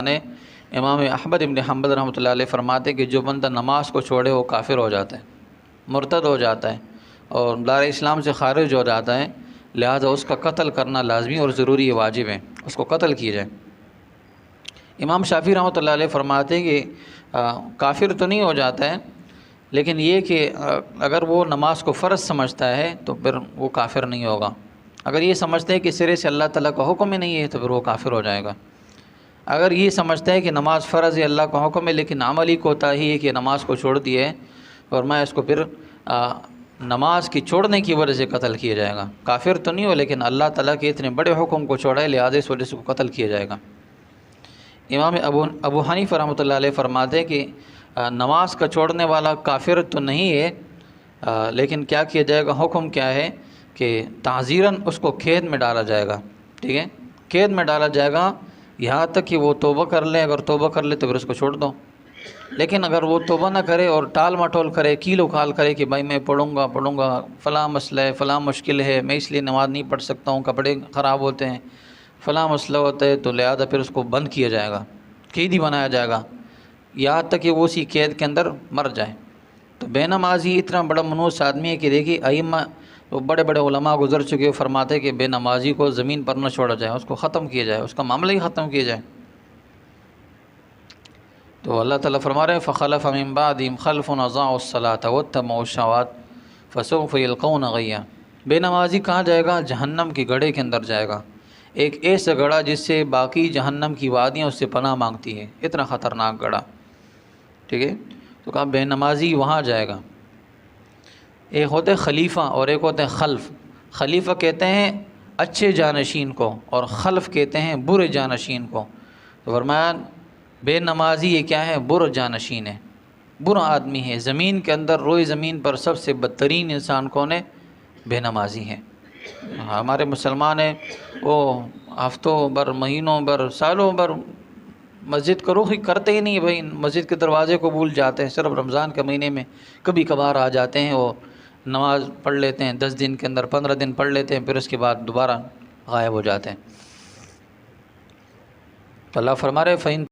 نے امام احمد ابن حنبل رحمۃ اللہ علیہ فرماتے کہ جو بندہ نماز کو چھوڑے وہ کافر ہو جاتا ہے، مرتد ہو جاتا ہے اور دار اسلام سے خارج ہو جاتا ہے، لہذا اس کا قتل کرنا لازمی اور ضروری ہے، واجب ہے، اس کو قتل کیا جائے۔ امام شافعی رحمۃ اللہ علیہ فرماتے ہیں کہ کافر تو نہیں ہو جاتا ہے، لیکن یہ کہ اگر وہ نماز کو فرض سمجھتا ہے تو پھر وہ کافر نہیں ہوگا۔ اگر یہ سمجھتے ہیں کہ سرے سے اللہ تعالیٰ کا حکم ہی نہیں ہے تو پھر وہ کافر ہو جائے گا۔ اگر یہ سمجھتا ہے کہ نماز فرض ہے، اللہ کا حکم ہے، لیکن عملی کوتاہی ہے کہ نماز کو چھوڑ دی ہے، اور میں اس کو پھر نماز کی چھوڑنے کی وجہ سے قتل کیا جائے گا۔ کافر تو نہیں ہو لیکن اللہ تعالیٰ کے اتنے بڑے حکم کو چھوڑا ہے، لہٰذا اس وجہ سے کو قتل کیا جائے گا۔ امام ابو حنیفہ رحمۃ اللہ علیہ فرماتے ہیں کہ نماز کا چھوڑنے والا کافر تو نہیں ہے، لیکن کیا کیا جائے گا، حکم کیا ہے کہ تعزیراً اس کو قید میں ڈالا جائے گا، ٹھیک ہے، قید میں ڈالا جائے گا یہاں تک کہ وہ توبہ کر لے۔ اگر توبہ کر لے تو پھر اس کو چھوڑ دو، لیکن اگر وہ توبہ نہ کرے اور ٹال مٹول کرے، کیل و کال کرے کہ بھائی میں پڑھوں گا، فلاں مسئلہ ہے، فلاں مشکل ہے، میں اس لیے نماز نہیں پڑھ سکتا ہوں، کپڑے خراب ہوتے ہیں، فلاں مسئلہ ہوتا ہے، تو لہذا پھر اس کو بند کیا جائے گا، قیدی بنایا جائے گا یہاں تک کہ وہ اسی قید کے اندر مر جائے۔ تو بے نمازی اتنا بڑا منحوس آدمی ہے کہ دیکھیے ائمہ بڑے بڑے علماء گزر چکے فرماتے کہ بے نمازی کو زمین پر نہ چھوڑا جائے، اس کو ختم کیا جائے، اس کا معاملہ ہی ختم کیا جائے۔ تو اللہ تعالیٰ فرما رہے ہیں فخلف من بعدهم خلف اضاعوا الصلاة واتبعوا الشهوات فسوف يلقون غیا۔ بے نمازی کہاں جائے گا؟ جہنم کی گڑھے کے اندر جائے گا، ایک ایسا گڑھا جس سے باقی جہنم کی وادیاں اس سے پناہ مانگتی ہے، اتنا خطرناک گڑھا، ٹھیک ہے۔ تو کہا بے نمازی وہاں جائے گا۔ ایک ہوتے خلیفہ اور ایک ہوتے خلف۔ خلیفہ کہتے ہیں اچھے جانشین کو اور خلف کہتے ہیں برے جانشین کو۔ تو فرمایا بے نمازی یہ کیا ہے؟ برا جانشین ہے، برا آدمی ہے۔ زمین کے اندر، روئے زمین پر سب سے بدترین انسان کون ہے؟ بے نمازی ہے۔ ہمارے مسلمان ہیں وہ ہفتوں بھر، مہینوں بھر، سالوں بھر مسجد کا رخ ہی کرتے ہی نہیں، بھائی مسجد کے دروازے کو بھول جاتے ہیں، صرف رمضان کے مہینے میں کبھی کبھار آ جاتے ہیں، وہ نماز پڑھ لیتے ہیں، 10 دن کے اندر 15 دن پڑھ لیتے ہیں، پھر اس کے بعد دوبارہ غائب ہو جاتے ہیں۔ تو اللہ فرما رہے فَإِن